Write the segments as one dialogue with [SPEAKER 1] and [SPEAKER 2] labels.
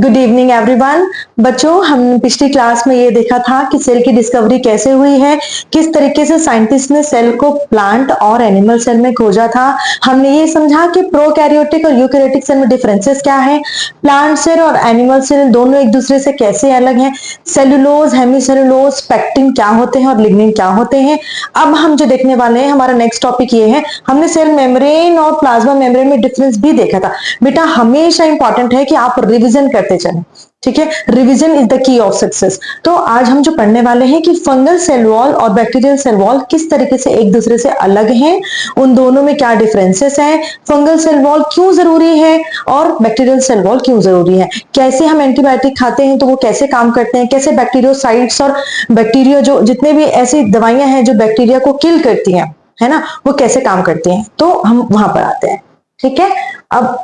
[SPEAKER 1] Good evening everyone. बच्चों, हम पिछली क्लास में ये देखा था कि सेल की डिस्कवरी कैसे हुई है, किस तरीके से साइंटिस्ट ने सेल को प्लांट और एनिमल सेल में खोजा था। हमने ये समझा कि प्रोकैरियोटिक और यूकैरियोटिक सेल में डिफरेंसेस क्या है, प्लांट सेल और एनिमल सेल दोनों एक दूसरे से कैसे अलग हैं, सेलुलोज, हेमीसेलुलोज, पेक्टिन क्या होते हैं और लिग्निन क्या होते हैं। अब हम जो देखने वाले हैं, हमारा नेक्स्ट टॉपिक ये है, हमने सेल मेम्ब्रेन और प्लाज्मा मेम्ब्रेन में डिफरेंस भी देखा था। बेटा हमेशा इंपॉर्टेंट है कि आप रिविजन करते चलें, ठीक है। Revision is the key of success. तो आज हम जो पढ़ने वाले हैं कि फंगल सेल वॉल और बैक्टीरियल सेल वॉल किस तरीके से एक दूसरे से अलग हैं, उन दोनों में क्या डिफरेंसेस हैं, फंगल सेल वॉल क्यों जरूरी है और बैक्टीरियल सेल वॉल क्यों जरूरी है, कैसे हम एंटीबायोटिक खाते हैं तो वो कैसे काम करते हैं, कैसे बैक्टीरियोसाइट्स और बैक्टीरिया जो जितने भी ऐसी दवाइयां हैं जो बैक्टीरिया को किल करती हैं, है ना, वो कैसे काम करती हैं। तो हम वहां पर आते हैं, ठीक है। अब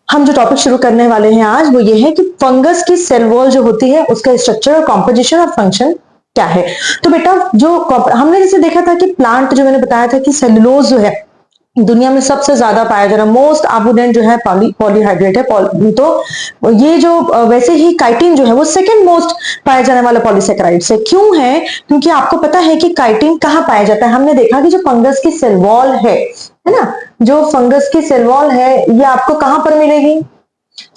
[SPEAKER 1] हम जो टॉपिक शुरू करने वाले हैं आज वो ये है कि फंगस की सेल वॉल जो होती है उसका स्ट्रक्चर और कॉम्पोजिशन और फंक्शन क्या है। तो बेटा जो हमने जैसे देखा था कि प्लांट जो मैंने बताया था कि सेलुलोज जो है दुनिया में सबसे ज्यादा पाया जा रहा है, मोस्ट अबंडेंट जो है पॉलीहाइड्रेट है। तो ये जो वैसे ही काइटिन जो है वो सेकंड मोस्ट पाया जाने वाला पॉलीसेकेराइड है। क्यों है? क्योंकि आपको पता है कि काइटिन कहाँ पाया जाता है। हमने देखा कि जो फंगस की सेल वॉल है ना, जो फंगस की सेल वॉल है ये आपको कहां पर मिलेगी,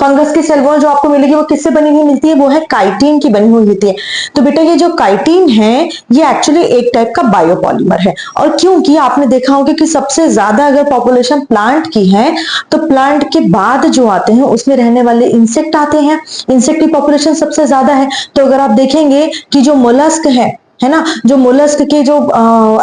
[SPEAKER 1] फंगस की सेल वॉल जो आपको मिलेगी वो किससे बनी हुई मिलती है, वो है काइटिन की बनी हुई होती है। तो बेटा ये जो काइटिन है ये एक्चुअली एक टाइप का बायोपॉलीमर है। और क्योंकि आपने देखा होगा कि सबसे ज्यादा अगर पॉपुलेशन प्लांट की है तो प्लांट के बाद जो आते हैं उसमें रहने वाले इंसेक्ट आते हैं, इंसेक्ट की पॉपुलेशन सबसे ज्यादा है। तो अगर आप देखेंगे कि जो मोलस्क है ना, जो मोलस्क के जो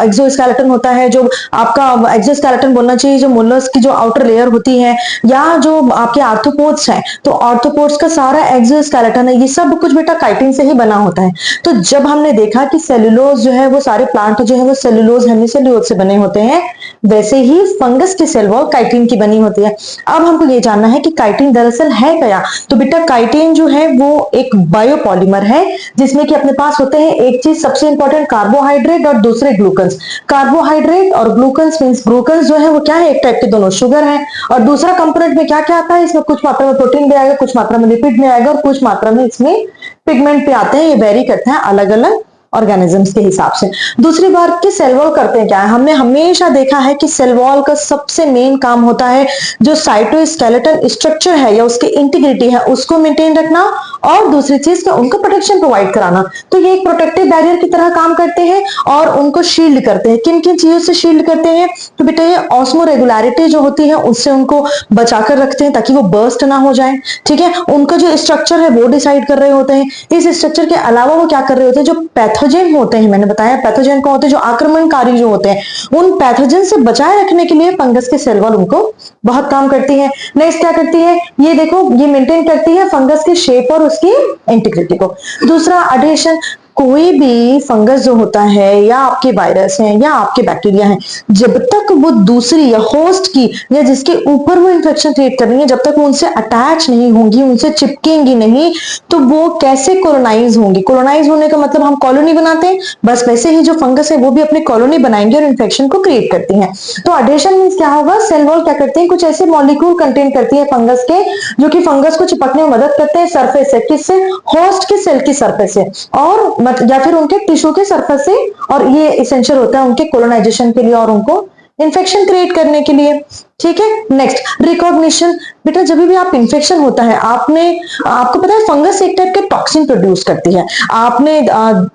[SPEAKER 1] एक्सोस्केलेटन होता है, जो आपका एक्सोस्केलेटन बोलना चाहिए, जो मोलस्क की जो आउटर लेयर होती है, या जो आपके आर्थ्रोपोड्स हैं, तो आर्थ्रोपोड्स का सारा एक्सोस्केलेटन है, ये सब कुछ बेटा काइटिन से ही बना होता है। तो जब हमने देखा कि सेलुलोज जो है वो सारे प्लांट जो है वो सेलुलोज हेमिसेलुलोज से बने होते हैं, वैसे ही फंगस की सेल वॉल काइटिन की बनी होती है। अब हमको ये जानना है कि काइटिन दरअसल है क्या। तो बेटा काइटिन जो है वो एक बायोपॉलीमर है जिसमें कि अपने पास होते हैं एक चीज सबसे इंपॉर्टेंट कार्बोहाइड्रेट और दूसरे ग्लूकन्स। कार्बोहाइड्रेट और ग्लूकन्स मींस ग्लूकन्स जो है वो क्या है, एक टाइप के दोनों शुगर है। और दूसरा कंपोनेंट में क्या क्या आता है, इसमें कुछ मात्रा में प्रोटीन भी आएगा, कुछ मात्रा में लिपिड में आएगा और कुछ मात्रा में इसमें पिगमेंट पे आते हैं। ये वेरी करते हैं अलग अलग ऑर्गेनिजम्स के हिसाब से। दूसरी बात कि सेल वॉल करते हैं क्या है, हमने हमेशा देखा है कि सेल वॉल का सबसे मेन काम होता है जो साइटोस्केलेटन स्ट्रक्चर है या उसकी इंटीग्रिटी है उसको मेंटेन रखना, और दूसरी चीज का उनको प्रोटेक्शन प्रोवाइड कराना। तो ये एक प्रोटेक्टिव बैरियर की तरह काम करते हैं और उनको शील्ड करते हैं। किन किन चीजों से शील्ड करते हैं, तो बेटा ये ऑस्मोरेगुलरिटी जो होती है उससे उनको बचाकर रखते हैं ताकि वो बर्स्ट ना हो जाए, ठीक है। उनका जो स्ट्रक्चर है वो डिसाइड कर रहे होते हैं। इस स्ट्रक्चर के अलावा वो क्या कर रहे होते हैं, जो पैथोजन होते हैं, मैंने बताया पैथोजन कौन होते हैं, जो आक्रमणकारी जो होते हैं, उन पैथोजन से बचाए रखने के लिए फंगस की सेल वॉल उनको बहुत काम करती है। नेक्स्ट क्या करती है, ये देखो ये मेंटेन करती है फंगस की शेप और उसकी इंटीग्रिटी को। दूसरा अडेशन, कोई भी फंगस जो होता है या आपके वायरस हैं या आपके बैक्टीरिया हैं, जब तक वो दूसरी या होस्ट की या जिसके ऊपर वो इंफेक्शन क्रिएट कर रही है, जब तक वो उनसे अटैच नहीं होंगी, उनसे चिपकेंगी नहीं, तो वो कैसे कॉलोनाइज होंगी। कॉलोनाइज होने का मतलब हम कॉलोनी बनाते हैं, बस वैसे ही जो फंगस है वो भी अपनी कॉलोनी बनाएंगे और इन्फेक्शन को क्रिएट करती हैं। तो अडेशन मींस क्या होगा, सेल वॉल क्या करते हैं, कुछ ऐसे मॉलिक्यूल कंटेन करती है फंगस के जो कि फंगस को चिपकने में मदद करते हैं सरफेस से, किससे, होस्ट के सेल की सरफेस से और या फिर उनके टिश्यू के सरफेस से, और ये इसेंशियल होता है उनके कोलोनाइजेशन के लिए और उनको इन्फेक्शन क्रिएट करने के लिए, ठीक है। नेक्स्ट रिकॉग्निशन, बेटा जब भी आप इन्फेक्शन होता है आपको पता है फंगस एक टाइप के टॉक्सिन प्रोड्यूस करती है। आपने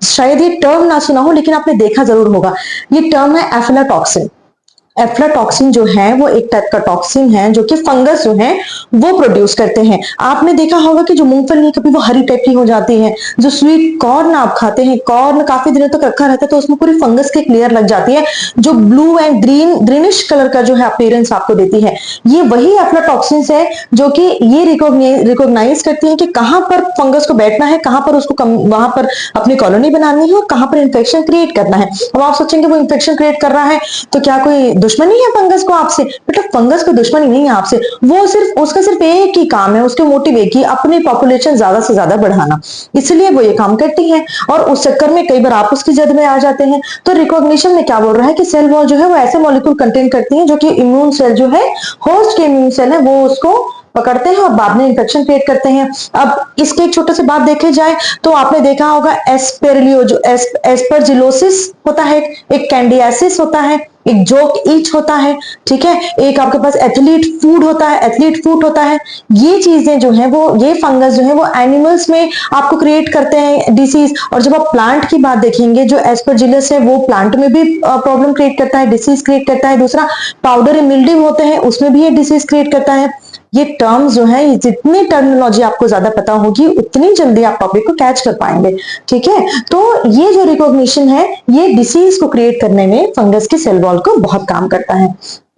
[SPEAKER 1] शायद ये टर्म ना सुना हो लेकिन आपने देखा जरूर होगा, ये टर्म है एफ्लाटॉक्सिन। एफ्लाटॉक्सिन जो है वो एक टाइप का टॉक्सिन है जो कि फंगस जो है वो प्रोड्यूस करते हैं। आपने देखा होगा कि जो मूंगफली कभी वो हरी टाइप की हो जाती है, जो स्वीट कॉर्न आप खाते हैं, कॉर्न काफी दिनों तक रखा रहता है तो उसमें पूरी फंगस की लेयर लग जाती है जो ब्लू एंड ग्रीनिश कलर का जो है अपीयरेंस आपको देती है। ये वही एफ्लाटॉक्सिन है जो कि ये रिकॉग्नाइज करती है कि कहां पर फंगस को बैठना है, कहां पर उसको वहां पर अपनी कॉलोनी बनानी है और कहां पर इंफेक्शन क्रिएट करना है। अब आप सोचेंगे वो इंफेक्शन क्रिएट कर रहा है तो क्या कोई दुश्मनी है फंगस को आपसे, मतलब फंगस को दुश्मनी नहीं है आपसे, वो सिर्फ उसका सिर्फ एक ही काम है, उसके मोटिव एक ही, अपनी पॉपुलेशन ज्यादा से ज्यादा बढ़ाना, इसलिए वो ये काम करती है और उस चक्कर में कई बार आप उसकी जद में आ जाते हैं। तो रिकॉग्निशन में क्या बोल रहा है कि सेल वॉल जो है वो ऐसे मॉलिक्यूल कंटेन करती है जो कि इम्यून सेल जो है, होस्ट के इम्यून सेल है, वो उसको पकड़ते हैं और बाद में इन्फेक्शन क्रिएट करते हैं। अब इसके एक छोटे से बात देखे जाए तो आपने देखा होगा एस्परजिलोसिस होता है, एक कैंडियासिस होता है, एक जोक ईच होता है, ठीक है, एक आपके पास एथलीट फूड होता है, एथलीट फूड होता है। ये चीजें जो है वो, ये फंगस जो है वो एनिमल्स में आपको क्रिएट करते हैं डिसीज। और जब आप प्लांट की बात देखेंगे, जो एस्परजिलस है वो प्लांट में भी प्रॉब्लम क्रिएट करता है, डिसीज क्रिएट करता है। दूसरा पाउडर मिल्ड्यू होते हैं, उसमें भी ये डिसीज क्रिएट करता है। ये टर्म्स जो है, जितनी टर्मिनोलॉजी आपको ज्यादा पता होगी उतनी जल्दी आप टॉपिक को कैच कर पाएंगे, ठीक है। तो ये जो रिकॉग्निशन है, ये डिसीज को क्रिएट करने में फंगस की सेल वॉल को बहुत काम करता है,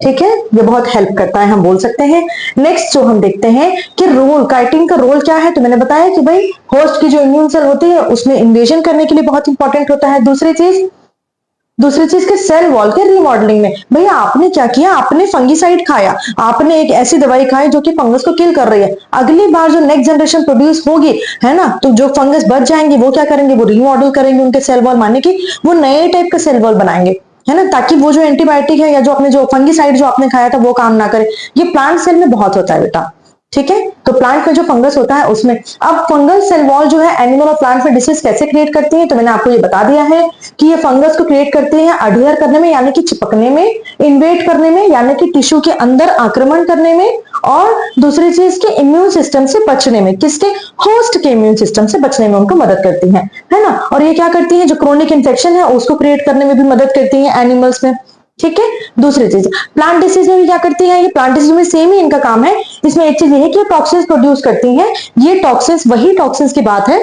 [SPEAKER 1] ठीक है, ये बहुत हेल्प करता है, हम बोल सकते हैं। नेक्स्ट जो हम देखते हैं कि रोल, काइटिन का रोल क्या है, तो मैंने बताया कि भाई होस्ट की जो इम्यून सेल होती है उसमें इन्वेजन करने के लिए बहुत इंपॉर्टेंट होता है। दूसरी चीज के सेल वॉल के रीमॉडलिंग में, भैया आपने क्या किया, आपने फंगीसाइड खाया, आपने एक ऐसी दवाई खाई जो कि फंगस को किल कर रही है। अगली बार जो नेक्स्ट जनरेशन प्रोड्यूस होगी, है ना, तो जो फंगस बच जाएंगे वो क्या करेंगे, वो रीमॉडल करेंगे उनके सेल वॉल, माने कि वो नए टाइप का सेल वॉल बनाएंगे, है ना, ताकि वो जो एंटीबायोटिक है या जो आपने जो फंगीसाइड जो आपने खाया था वो काम ना करे। ये प्लांट सेल में बहुत होता है बेटा, ठीक है। तो प्लांट में जो फंगस होता है उसमें, अब फंगल सेल वॉल जो है एनिमल और प्लांट में डिसीज कैसे क्रिएट करती है, तो मैंने आपको ये बता दिया है कि ये फंगस को क्रिएट करती है अडहियर करने में, यानी कि चिपकने में, इन्वेट करने में, यानी कि टिश्यू के अंदर आक्रमण करने में, और दूसरी चीज के इम्यून सिस्टम से बचने में, किसके, होस्ट के इम्यून सिस्टम से बचने में उनको मदद करती है ना। और ये क्या करती है, जो क्रोनिक इन्फेक्शन है उसको क्रिएट करने में भी मदद करती है एनिमल्स में, ठीक है। दूसरी चीज प्लांट डिसीज में भी क्या करती है, ये प्लांट डिसीज में सेम ही इनका काम है। इसमें एक चीज ये है कि टॉक्सिन्स प्रोड्यूस करती हैं। ये टॉक्सिन्स, वही टॉक्सिन्स की बात है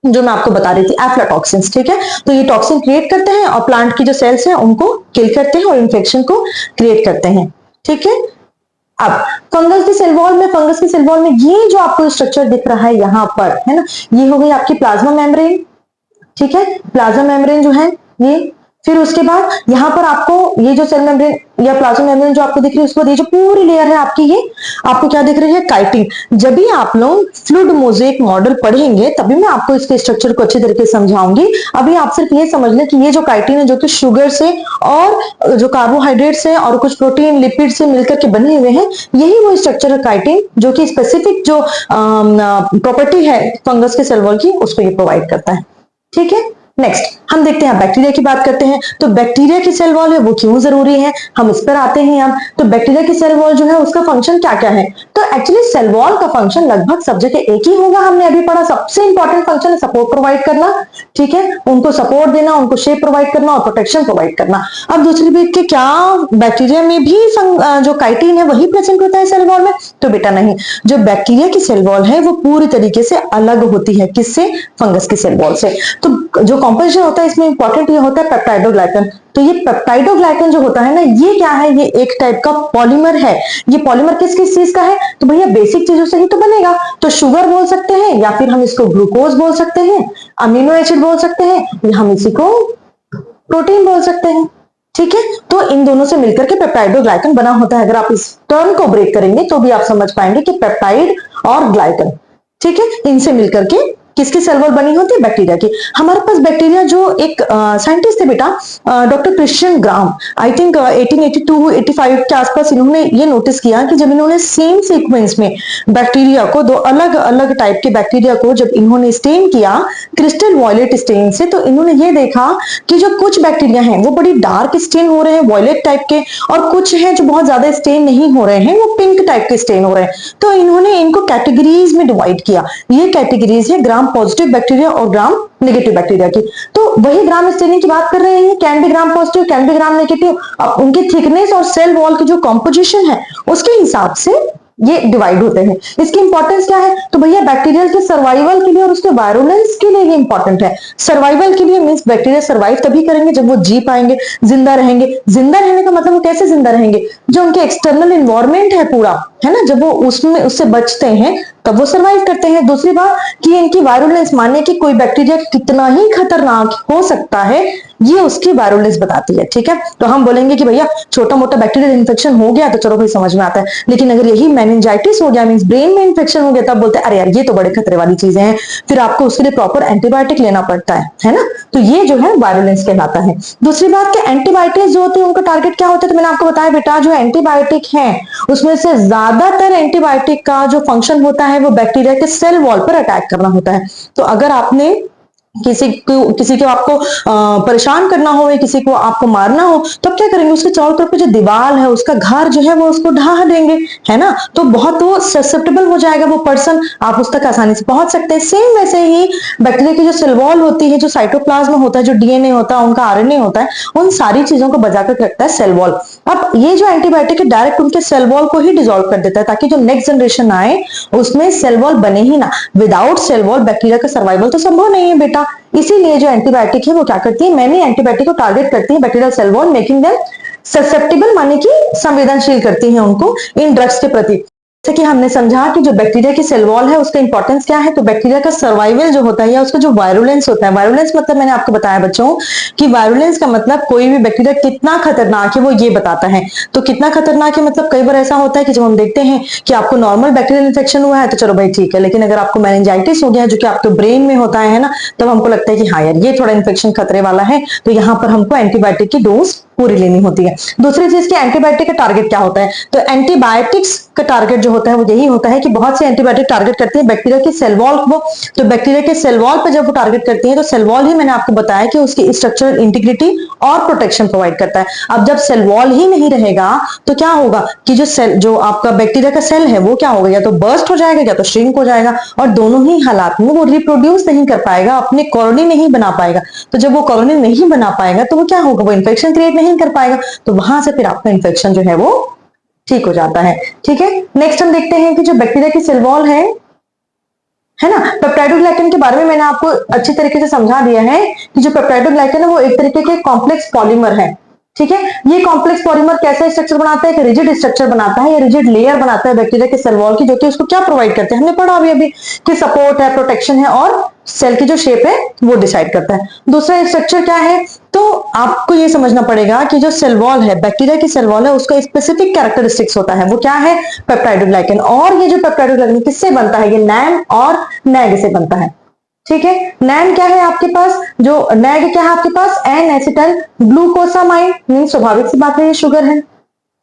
[SPEAKER 1] जो मैं आपको बता रही थी, एफ्लाटॉक्सिन्स, ठीक है। तो ये टॉक्सिन क्रिएट करते हैं और प्लांट की जो सेल्स हैं उनको किल करते हैं और इन्फेक्शन को क्रिएट करते हैं, ठीक है। अब फंगस की सेल वॉल में, फंगस की सेल वॉल में ये जो आपको स्ट्रक्चर दिख रहा है यहाँ पर, है ना, ये हो गई आपकी प्लाज्मा मेम्ब्रेन, ठीक है, प्लाज्मा मेम्ब्रेन जो है ये। फिर उसके बाद यहाँ पर आपको ये जो सेल मेम्ब्रेन या प्लाज्मा मेम्ब्रेन जो आपको दिख रही है, उसके बाद ये जो पूरी लेयर है आपकी, ये आपको क्या दिख रही है, काइटिन। जब भी आप लोग फ्लूइड मोज़ेक मॉडल पढ़ेंगे तभी मैं आपको इसके स्ट्रक्चर को अच्छी तरीके से समझाऊंगी। अभी आप सिर्फ ये समझ लें कि ये जो काइटिन है जो कि शुगर से और जो कार्बोहाइड्रेट से और कुछ प्रोटीन लिपिड से मिलकर के बने हुए हैं, यही वो स्ट्रक्चर है काइटिन, जो कि स्पेसिफिक जो प्रॉपर्टी है फंगस के सेल वॉल की उसको ये प्रोवाइड करता है, ठीक है। नेक्स्ट हम देखते हैं, बैक्टीरिया की बात करते हैं। तो बैक्टीरिया की सेल वॉल है वो क्यों जरूरी है, हम इस पर आते हैं अब। तो बैक्टीरिया की सेल वॉल जो है उसका फंक्शन क्या क्या है, तो एक्चुअली सेल वॉल का फंक्शन लगभग सब जगह एक ही होगा, हमने अभी पढ़ा। सबसे इंपॉर्टेंट फंक्शन है सपोर्ट प्रोवाइड करना, ठीक है, उनको सपोर्ट देना, उनको शेप प्रोवाइड करना और प्रोटेक्शन प्रोवाइड करना। अब दूसरी बात कि क्या बैक्टीरिया में भी जो काइटिन है वही प्रेजेंट होता है सेल वॉल में, तो बेटा नहीं। जो बैक्टीरिया की सेल वॉल है वो पूरी तरीके से अलग होती है, किससे, फंगस की सेल वॉल से। तो जो कॉम्पोजिशन होता है इसमें इंपॉर्टेंट ये होता है पेप्टाइडोग्लाइकन। तो ये पेप्टाइडोग्लाइकन जो होता है ना, ये क्या है, ये एक टाइप का पॉलीमर है। ये पॉलीमर किस किस चीज का है, तो भैया बेसिक चीजों से ही तो बनेगा। तो शुगर बोल सकते हैं, या फिर हम इसको ग्लूकोज बोल सकते हैं, अमीनो एसिड बोल सकते हैं, या हम इसी को प्रोटीन बोल सकते हैं, ठीक है। तो इन दोनों से मिलकर के पेप्टाइडोग्लाइकन बना होता है। अगर आप इस टर्म को ब्रेक करेंगे तो भी आप समझ पाएंगे कि पेप्टाइड और ग्लाइकन, ठीक है, इनसे मिलकर के किसकी सेल वॉल बनी होती है, बैक्टीरिया की। हमारे पास बैक्टीरिया जो एक साइंटिस्ट थे बेटा, doctor Christian gram, I think 1882-85 के आसपास, इन्होंने ये नोटिस किया कि जब इन्होंने सेम सीक्वेंस में बैक्टीरिया को, दो अलग अलग टाइप के बैक्टीरिया को जब इन्होंने स्टेन किया क्रिस्टल वॉयलेट स्टेन से, तो इन्होंने ये देखा कि जो कुछ बैक्टीरिया हैं वो बड़ी डार्क स्टेन हो रहे हैं वॉयलेट टाइप के, और कुछ हैं जो बहुत ज्यादा स्टेन नहीं हो रहे हैं, वो पिंक टाइप के स्टेन हो रहे हैं। तो इन्होंने इनको कैटेगरीज में डिवाइड किया। ये कैटेगरीज है ग्राम पॉजिटिव बैक्टीरिया और ग्राम नेगेटिव बैक्टीरिया की। तो वही ग्राम स्टेनिंग की बात कर रहे हैं, can be gram positive, can be gram negative. अब उनकी थिकनेस और सेल वॉल की जो कॉम्पोजिशन है उसके हिसाब से ये डिवाइड होते हैं। इसकी इंपॉर्टेंस क्या है, तो भैया बैक्टीरियल के सर्वाइवल के लिए और उसके वायरुलेंस के लिए ये इंपॉर्टेंट है। सर्वाइवल के लिए मींस बैक्टीरिया सर्वाइव तभी करेंगे जब वो जी पाएंगे, जिंदा रहेंगे। जिंदा रहने का मतलब वो कैसे जिंदा रहेंगे, जो उनके एक्सटर्नल इन्वायरमेंट है पूरा, है ना, जब वो उसमें उससे बचते हैं तब वो सर्वाइव करते हैं। दूसरी बात कि इनकी वायरुलेंस, माने कि कोई बैक्टीरिया कितना ही खतरनाक हो सकता है, ये उसकी वायरुलेंस बताती है, ठीक है। तो हम बोलेंगे कि भैया छोटा मोटा बैक्टीरियल इन्फेक्शन हो गया तो चलो भाई समझ में आता है, लेकिन अगर यही मेनिंजाइटिस हो गया, मींस ब्रेन में इन्फेक्शन हो गया, तब बोलते हैं अरे यार ये तो बड़े खतरे वाली चीजें हैं, फिर आपको उसके लिए प्रॉपर एंटीबायोटिक लेना पड़ता है ना। तो ये जो है वायरुलेंस कहलाता है। दूसरी बात कि एंटीबायोटिक्स जो होती है उनका टारगेट क्या होता है, तो मैंने आपको बताया बेटा जो एंटीबायोटिक है उसमें से ज्यादा ज्यादातर एंटीबायोटिक का जो फंक्शन होता है वो बैक्टीरिया के सेल वॉल पर अटैक करना होता है। तो अगर आपने किसी को आपको परेशान करना हो या किसी को आपको मारना हो तो क्या करेंगे, उसके चारों तरफ जो दीवार है उसका घर जो है वो उसको ढहा देंगे, है ना। तो बहुत वो ससेप्टेबल हो जाएगा वो पर्सन, आप उस तक आसानी से पहुंच सकते हैं। सेम वैसे ही बैक्टीरिया की जो सेल वॉल होती है, जो साइटोप्लाज्म होता है, जो डीएनए होता है, उनका आरएनए होता है, उन सारी चीजों को बचा कर रखता है सेल वॉल। अब ये जो एंटीबायोटिक है डायरेक्ट उनके सेल वॉल को ही डिसॉल्व कर देता है ताकि जो नेक्स्ट जनरेशन आए उसमें सेल वॉल बने ही ना। विदाउट सेल वॉल बैक्टीरिया का सर्वाइवल तो संभव नहीं है बेटा। इसीलिए जो एंटीबायोटिक है वो क्या करती है, मैंने एंटीबायोटिक को टारगेट करती है bacterial cell wall, making them susceptible, माने कि संवेदनशील करती हैं उनको इन ड्रग्स के प्रति। जैसे कि हमने समझा कि जो बैक्टीरिया की सेल वॉल है उसका इंपॉर्टेंस क्या है, तो बैक्टीरिया का सर्वाइवल जो होता है या उसका जो वायरुलेंस होता है, वायरुलेंस मतलब मैंने आपको बताया बच्चों कि वायरुलेंस का मतलब कोई भी बैक्टीरिया कितना खतरनाक है वो ये बताता है। तो कितना खतरनाक है मतलब कई बार ऐसा होता है कि जब हम देखते हैं कि आपको नॉर्मल बैक्टीरियल इन्फेक्शन हुआ है तो चलो भाई ठीक है, लेकिन अगर आपको मेनिंजाइटिस हो गया जो कि आपके ब्रेन में होता है ना, तब हमको लगता है कि हाँ यार ये थोड़ा इन्फेक्शन खतरे वाला है, तो यहाँ पर हमको एंटीबायोटिक की डोज पूरी लेनी होती है। दूसरी चीज की एंटीबायोटिक का टारगेट क्या होता है, तो एंटीबायोटिक्स का टारगेट जो होता है वो यही होता है कि बहुत से एंटीबायोटिक टारगेट करती है बैक्टीरिया की सेल वॉल को। तो बैक्टीरिया के सेल वॉल पर जब वो टारगेट करती है तो सेल वॉल ही मैंने आपको बताया कि उसकी स्ट्रक्चरल इंटीग्रिटी और प्रोटेक्शन प्रोवाइड करता है। अब जब सेल वॉल ही नहीं रहेगा तो क्या होगा कि जो सेल, जो आपका बैक्टीरिया का सेल है वो क्या होगा, या तो बर्स्ट हो जाएगा या तो श्रिंक हो जाएगा, और दोनों ही हालात में वो रिप्रोड्यूस नहीं कर पाएगा, अपनी कॉलोनी नहीं बना पाएगा। तो जब वो कॉलोनी नहीं बना पाएगा तो वो क्या होगा, वो इन्फेक्शन क्रिएट नहीं कर पाएगा, तो वहां से फिर आपका इन्फेक्शन जो है वो ठीक हो जाता है। ठीक है, नेक्स्ट हम देखते हैं कि जो बैक्टीरिया की सेल वॉल है ना, पेप्टाइडोग्लाइकन के बारे में मैंने आपको अच्छी तरीके से समझा दिया है कि जो पेप्टाइडोग्लाइकन है वो एक तरीके के कॉम्प्लेक्स पॉलीमर है। ठीक है, ये कॉम्प्लेक्स पॉलीमर कैसा स्ट्रक्चर बनाता है, एक रिजिड स्ट्रक्चर बनाता है, या रिजिड लेयर बनाता है बैक्टीरिया के सेल वॉल की, जो कि उसको क्या प्रोवाइड करते हैं, हमने पढ़ा अभी कि सपोर्ट है, प्रोटेक्शन है, और सेल की जो शेप है वो डिसाइड करता है। दूसरा स्ट्रक्चर क्या है, तो आपको ये समझना पड़ेगा कि जो सेल वॉल है, बैक्टीरिया की सेल वॉल है, उसका स्पेसिफिक कैरेक्टरिस्टिक्स होता है, वो क्या है, पेप्टाइडोग्लाइकन। और ये जो पेप्टाइडोग्लाइकन किससे बनता है, ये नैम और नैग से बनता है। ठीक है, नैम क्या है आपके पास, जो नैग क्या है आपके पास, एन एसिटाइल ग्लूकोसामाइड, मीन स्वाभाविक सी बात है ये शुगर है।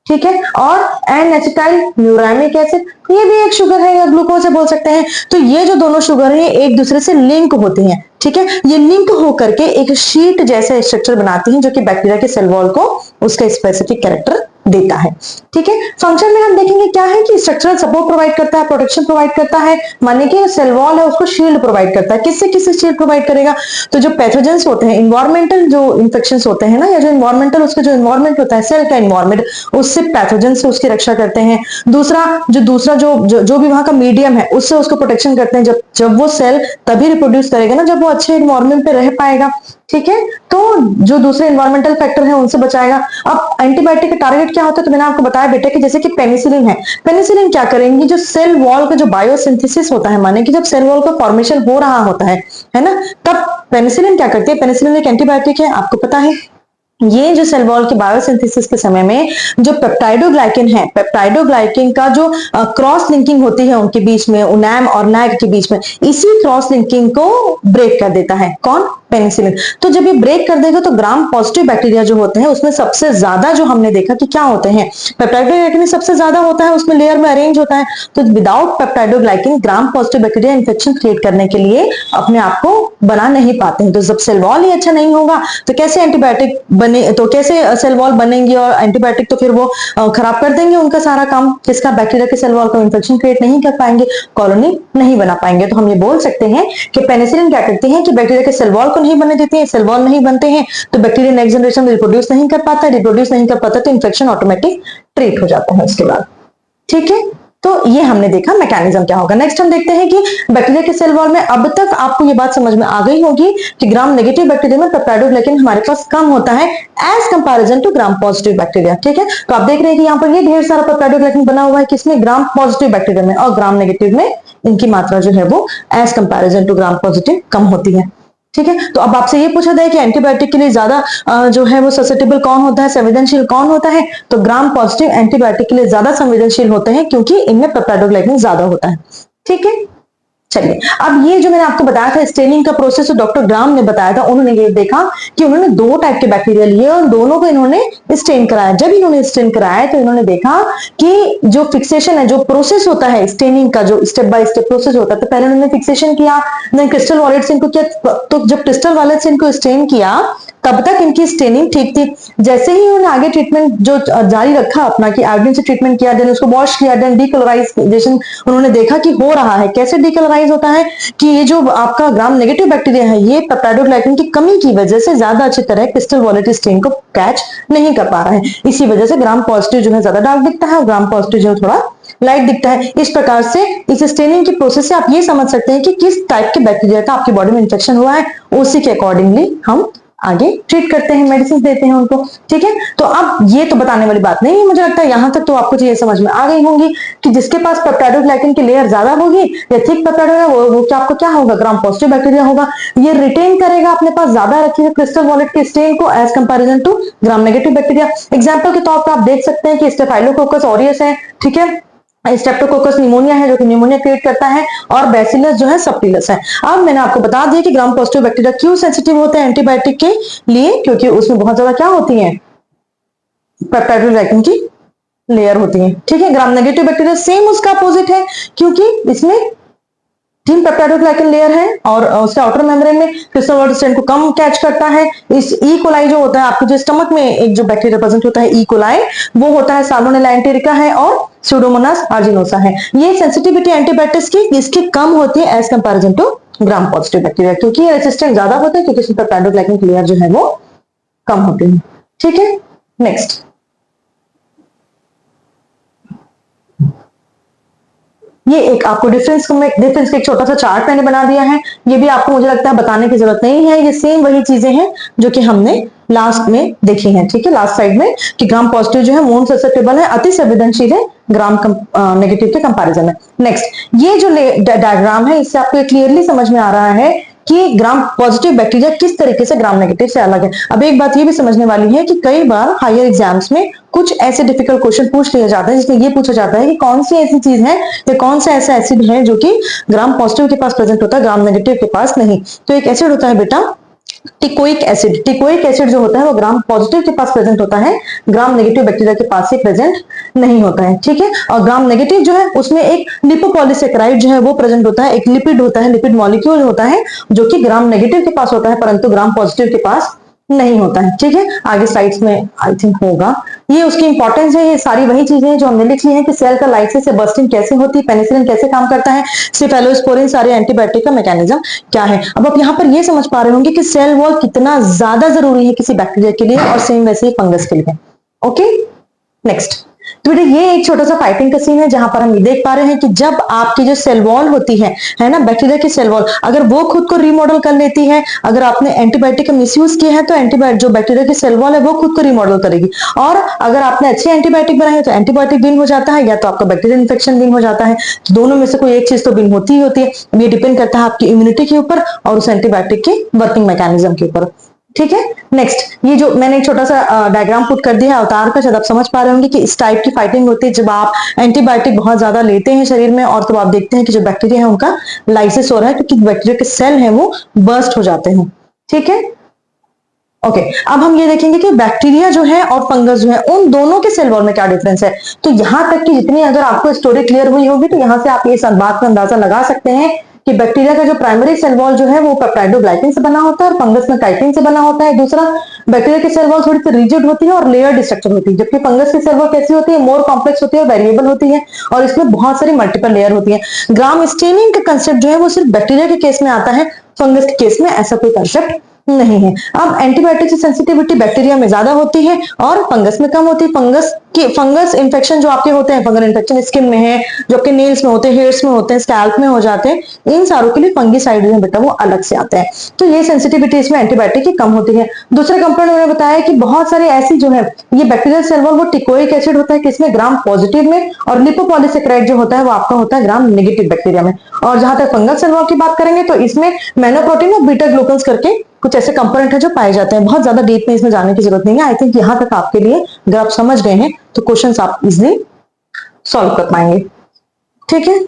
[SPEAKER 1] ठीक है, और एन एसिटाइल न्यूरामिक एसिड, ये भी एक शुगर है या ग्लूकोज से बोल सकते हैं। तो ये जो दोनों शुगर है एक दूसरे से लिंक होती हैं। ठीक है, ये लिंक होकर के एक शीट जैसा स्ट्रक्चर बनाती हैं जो कि बैक्टीरिया के सेल वॉल को उसका स्पेसिफिक कैरेक्टर देता है। ठीक है, फंक्शन में हम देखेंगे क्या है कि स्ट्रक्चरल सपोर्ट प्रोवाइड करता है, प्रोटेक्शन प्रोवाइड करता है, माने कि सेल वॉल है उसको शील्ड प्रोवाइड करता है। किससे किससे शील्ड प्रोवाइड करेगा, तो जो पैथोजेंस होते हैं, इन्वायरमेंटल जो इन्फेक्शंस होते हैं ना, या जो इन्वायरमेंटल उसका जो इन्वायरमेंट होता है, सेल का इन्वायरमेंट, उससे पैथोजन से उसकी रक्षा करते हैं। दूसरा जो भी वहां का मीडियम है उससे उसको प्रोटेक्शन करते हैं। जब वो सेल तभी रिप्रोड्यूस करेगा ना जब वो अच्छे इन्वायरमेंट पे रह पाएगा। ठीक है, तो जो दूसरे इन्वायरमेंटल फैक्टर है उनसे बचाएगा। अब एंटीबायोटिक का टारगेट क्या होता है, तो मैंने आपको बताया बेटा कि जैसे कि पेनिसिलिन है, पेनिसिलिन क्या करेंगी, जो सेल वॉल का जो बायोसिंथेसिस होता है, माने कि जब सेल वॉल का फॉर्मेशन हो रहा होता है ना, तब पेनिसिलिन क्या करती है, पेनिसिलिन एक एंटीबायोटिक है, आपको पता है। ये जो सेल वॉल के बायोसिंथेसिस के समय में जो पेप्टाइडोग्लाइकन है, पेप्टाइडोग्लाइकन का जो क्रॉस लिंकिंग होती है उनके बीच में, नैम और नैग के बीच में, इसी क्रॉस लिंकिंग को ब्रेक कर देता है कौन, पेनिसिलिन। तो जब ये ब्रेक कर देगा तो ग्राम पॉजिटिव बैक्टीरिया जो होते हैं उसमें सबसे ज्यादा जो हमने देखा कि क्या होते हैं, पेप्टाइडोग्लाइकन सबसे ज्यादा होता है, उसमें लेयर में अरेंज होता है। तो विदाउट पेप्टाइडोग्लाइकन ग्राम पॉजिटिव बैक्टीरिया इन्फेक्शन क्रिएट करने के लिए अपने आप को बना नहीं पाते हैं। तो जब सेल वॉल ही अच्छा नहीं होगा तो कैसे एंटीबायोटिक बने, तो कैसे सेल वॉल बनेंगी, और एंटीबायोटिक तो फिर वो खराब कर देंगे उनका सारा काम, किसका, बैक्टीरिया के सेल वॉल का इन्फेक्शन क्रिएट नहीं कर पाएंगे, कॉलोनी नहीं बना पाएंगे। तो हम ये बोल सकते हैं कि पेनिसिलिन क्या करती है कि बैक्टीरिया के सेल वॉल को नहीं बनने देती है, सेल वॉल नहीं बनते हैं तो बैक्टीरिया नेक्स्ट जनरेशन में रिप्रोड्यूस नहीं कर पाता, रिप्रोड्यूस नहीं कर पाता तो इन्फेक्शन ऑटोमेटिक ट्रीट हो जाता है उसके बाद। ठीक है, तो ये हमने देखा मैकेनिज्म क्या होगा। नेक्स्ट हम देखते हैं कि बैक्टीरिया के सेल वॉल में, अब तक आपको ये बात समझ में आ गई होगी कि ग्राम नेगेटिव बैक्टीरिया में पेप्टाइडोग्लाइकन हमारे पास कम होता है as comparison to gram positive bacteria. ठीक है, तो आप देख रहे हैं कि यहाँ पर ये ढेर सारा पेप्टाइडोग्लाइकन बना हुआ है किसमें, ग्राम पॉजिटिव बैक्टीरिया में, और ग्राम नेगेटिव में इनकी मात्रा जो है वो as comparison to gram positive कम होती है। ठीक है, तो अब आपसे ये पूछा जाए कि एंटीबायोटिक के लिए ज्यादा जो है वो ससेप्टेबल कौन होता है, संवेदनशील कौन होता है, तो ग्राम पॉजिटिव एंटीबायोटिक के लिए ज्यादा संवेदनशील होते हैं क्योंकि इनमें पेप्टाइडोग्लाइकन ज्यादा होता है। ठीक है, चलिए, अब ये जो मैंने आपको बताया था स्टेनिंग का प्रोसेस, तो डॉक्टर ग्राम ने बताया था। उन्होंने ये देखा कि उन्होंने दो टाइप के बैक्टीरिया लिए और दोनों को इन्होंने स्टेन कराया। जब इन्होंने स्टेन कराया तो इन्होंने देखा कि जो फिक्सेशन है, जो प्रोसेस होता है स्टेनिंग का, जो स्टेप बाय स्टेप प्रोसेस होता है, तो पहले उन्होंने फिक्सेशन किया, देन क्रिस्टल वॉलेट से इनको किया। तो जब क्रिस्टल वॉलेट से इनको स्टेन किया तब तक इनकी स्टेनिंग ठीक थी। जैसे ही उन्होंने आगे ट्रीटमेंट जो जारी रखा अपना, कि आयोडीन से ट्रीटमेंट किया, देन उसको वॉश किया, देन डीकलराइजेशन उन्होंने देखा कि हो रहा है। कैसे डीकलराइज होता है कि ये जो आपका ग्राम नेगेटिव बैक्टीरिया है, ये पेप्टाइडोग्लाइकन की कमी की वजह से ज्यादा अच्छी तरह क्रिस्टल वॉलेट स्टेन को कैच नहीं कर पा रहा है। इसी वजह से ग्राम पॉजिटिव जो है ज्यादा डार्क दिखता है और ग्राम पॉजिटिव जो है थोड़ा लाइट दिखता है। इस प्रकार से इस स्टेनिंग की प्रोसेस से आप ये समझ सकते हैं कि किस टाइप के बैक्टीरिया का आपकी बॉडी में इन्फेक्शन हुआ है, उसी के अकॉर्डिंगली हम आगे ट्रीट करते हैं, मेडिसिन देते हैं उनको। ठीक है, तो अब ये तो बताने वाली बात नहीं है, मुझे लगता है यहां तक तो आपको ये समझ में आ गई होंगी कि जिसके पास पेप्टाइडोग्लाइकन की लेयर ज्यादा होगी या थिक पेप्टाइड, वो क्या आपको क्या होगा, ग्राम पॉजिटिव बैक्टीरिया होगा। ये रिटेन करेगा अपने पास, ज्यादा रखिएगा क्रिस्टल वॉलेट के स्टेन को as comparison to gram negative bacteria. Example के तौर पर आप देख सकते हैं कि स्टेफाइलोकोकस ऑरियस है, ठीक है, स्ट्रेप्टोकोकस निमोनिया है जो कि निमोनिया क्रिएट करता है, और बैसिलस जो है सबटिलस है। अब मैंने आपको बता दिया कि ग्राम पॉजिटिव बैक्टीरिया क्यों सेंसिटिव होते हैं एंटीबायोटिक के लिए, क्योंकि उसमें बहुत ज्यादा क्या होती है, पेप्टाइडोग्लाइकन की लेयर होती है। ठीक है, ग्राम नेगेटिव बैक्टीरिया सेम उसका अपोजिट है, क्योंकि इसमें थिन पेप्टाइडोग्लाइकन लेयर है और उसके आउटर मेम्ब्रेन में क्रिस्टल वॉलेट स्टेन को कम कैच करता है। इस ई कोलाई जो होता है आपके जो स्टमक में एक जो बैक्टीरिया प्रेजेंट होता है ई कोलाई, वो होता है साल्मोनेला एंटेरिका है और स्यूडोमोनास आर्जिनोसा है। ये सेंसिटिविटी एंटीबायोटिक्स की इसकी कम होती है as comparison to gram positive bacteria, क्योंकि ये रेसिस्टेंट ज्यादा होते हैं, क्योंकि इसमें पेप्टाइडोग्लाइकन की लेयर जो है वो कम होती है। ठीक है, नेक्स्ट, ये एक आपको डिफरेंस का एक छोटा सा चार्ट मैंने बना दिया है। ये भी आपको मुझे लगता है बताने की जरूरत नहीं है, ये सेम वही चीजें हैं जो कि हमने लास्ट में देखी हैं। ठीक है, लास्ट साइड में कि ग्राम पॉजिटिव जो है मोन ससेप्टेबल है, अति संवेदनशील है ग्राम नेगेटिव के कंपैरिजन में। नेक्स्ट, ये जो डायग्राम है इससे आपको क्लियरली समझ में आ रहा है कि ग्राम पॉजिटिव बैक्टीरिया किस तरीके से ग्राम नेगेटिव से अलग है। अब एक बात ये भी समझने वाली है कि कई बार हायर एग्जाम्स में कुछ ऐसे डिफिकल्ट क्वेश्चन पूछ लिया जाता है जिसमें ये पूछा जाता है कि कौन सी ऐसी चीज है या कौन सा ऐसा एसिड है जो कि ग्राम पॉजिटिव के पास प्रेजेंट होता है, ग्राम नेगेटिव के पास नहीं। तो एक एसिड होता है बेटा टिकोइक एसिड। टिकोइक एसिड जो होता है वो ग्राम पॉजिटिव के पास प्रेजेंट होता है, ग्राम नेगेटिव बैक्टीरिया के पास ही प्रेजेंट नहीं होता है। ठीक है, और ग्राम नेगेटिव जो है उसमें एक लिपोपॉलीसेकेराइड जो है वो प्रेजेंट होता है, एक लिपिड होता है, लिपिड मॉलिक्यूल होता है जो कि ग्राम नेगेटिव के पास होता है परंतु ग्राम पॉजिटिव के पास नहीं होता है। ठीक है, आगे स्लाइड्स में आई थिंक होगा, ये उसकी इंपॉर्टेंस है। ये सारी वही चीजें हैं जो हमने लिख ली है कि सेल का लाइसिस से बर्स्टिंग कैसे होती है, पेनिसिलिन कैसे काम करता है, सेफेलोस्पोरिन, सारे एंटीबायोटिक का मैकेनिज्म क्या है। अब आप यहाँ पर ये समझ पा रहे होंगे कि सेल वॉल कितना ज्यादा जरूरी है किसी बैक्टीरिया के लिए और सेम वैसे ही फंगस के लिए। ओके, नेक्स्ट, तो बेटा ये एक छोटा सा फाइटिंग का सीन है जहां पर हम ये देख पा रहे हैं कि जब आपकी जो सेल वॉल होती है ना, बैक्टीरिया की सेल वॉल, अगर वो खुद को रीमॉडल कर लेती है, अगर आपने एंटीबायोटिक का मिसयूज किया है तो एंटीबायोटिक जो बैक्टीरिया की सेल वॉल है वो खुद को रीमॉडल करेगी, और अगर आपने अच्छे एंटीबायोटिक बनाए हैं तो एंटीबायोटिक विन हो जाता है या तो आपका बैक्टीरियल इन्फेक्शन विन हो जाता है। तो दोनों में से कोई एक चीज तो विन होती ही होती है। ये डिपेंड करता है आपकी इम्यूनिटी के ऊपर और उस एंटीबायोटिक की वर्किंग मैकेनिज्म के ऊपर। ठीक है, नेक्स्ट, ये जो मैंने एक छोटा सा डायग्राम पुट कर दिया है अवतार का, शायद आप समझ पा रहे होंगे कि इस टाइप की फाइटिंग होती है जब आप एंटीबायोटिक बहुत ज्यादा लेते हैं शरीर में, और तो आप देखते हैं कि जो बैक्टीरिया है उनका लाइसिस हो रहा है क्योंकि बैक्टीरिया के सेल हैं वो बर्स्ट हो जाते हैं। ठीक है, ओके, अब हम ये देखेंगे कि बैक्टीरिया जो है और फंगस जो है उन दोनों के सेल वॉल में क्या डिफरेंस है। तो यहां तक कि जितनी अगर आपको स्टोरी क्लियर हुई होगी तो यहां से आप ये बात का अंदाजा लगा सकते हैं कि बैक्टीरिया का जो प्राइमरी सेल वॉल जो है वो पेप्टाइडोग्लाइकन से बना होता है और फंगस में काइटिन से बना होता है। दूसरा, बैक्टीरिया की सेल वॉल थोड़ी सी रिजिड होती है और लेयर्ड स्ट्रक्चर होती है, जबकि फंगस की सेल वॉल कैसी होती है, मोर कॉम्प्लेक्स होती है, वेरिएबल होती है और इसमें बहुत सारी मल्टीपल लेयर होती है। ग्राम स्टेनिंग का कंसेप्ट जो है वो सिर्फ बैक्टीरिया के केस में आता है, फंगस के केस में ऐसा कोई कंसेप्ट नहीं है। अब एंटीबायोटिक की सेंसिटिविटी बैक्टीरिया में ज्यादा होती है और फंगस में कम होती है। फंगस इन्फेक्शन जो आपके होते हैं, फंगल इन्फेक्शन स्किन में है, जो आपके नेल्स में होते हैं, हेयर्स में होते हैं, स्कैल्प में हो जाते हैं, इन सारों के लिए फंगिसाइड जो है बेटा वो अलग से आते हैं। तो ये सेंसिटिविटी इसमें एंटीबायोटिक की कम होती है। दूसरे कंपाउंड मैंने बताया कि बहुत सारे ऐसी जो है ये बैक्टीरियल सेल वॉल वो टिकोइक एसिड होता है किसमें, ग्राम पॉजिटिव में, और लिपोपॉलीसेकेराइड जो होता है वो आपका होता है ग्राम नेगेटिव बैक्टीरिया में। और जहां तक फंगल सेल वॉल की बात करेंगे तो इसमें मेनोप्रोटीन और बीटा ग्लूकन्स करके कुछ ऐसे कंपोनेंट है जो पाए जाते हैं। बहुत ज्यादा डीप में इसमें जाने की जरूरत नहीं है। आई थिंक यहां तक आपके लिए अगर आप समझ गए हैं तो क्वेश्चंस आप इजिली सॉल्व कर पाएंगे। ठीक है,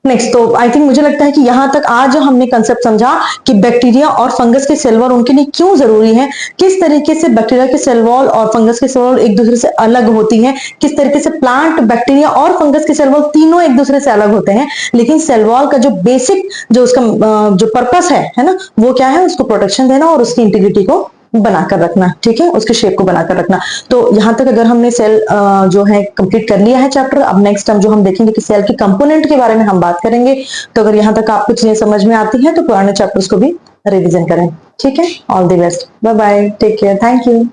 [SPEAKER 1] नेक्स्ट, तो आई थिंक मुझे लगता है कि यहां तक आज हमने कंसेप्ट समझा कि बैक्टीरिया और फंगस के सेल वॉल उनके लिए क्यों जरूरी है, किस तरीके से बैक्टीरिया के सेल वॉल और फंगस के सेल वॉल एक दूसरे से अलग होती है, किस तरीके से प्लांट, बैक्टीरिया और फंगस के सेल वॉल तीनों एक दूसरे से अलग होते हैं, लेकिन सेल वॉल का जो बेसिक, जो उसका जो पर्पस है ना, वो क्या है, उसको प्रोटेक्शन देना और उसकी इंटीग्रिटी को बनाकर रखना, ठीक है, उसके शेप को बनाकर रखना। तो यहां तक अगर हमने सेल जो है कंप्लीट कर लिया है चैप्टर, अब नेक्स्ट टाइम जो हम देखेंगे कि सेल के कंपोनेंट के बारे में हम बात करेंगे। तो अगर यहां तक आपको चीजें समझ में आती हैं तो पुराने चैप्टर्स को भी रिवीजन करें, ठीक है। All the best, bye bye, take care, thank you.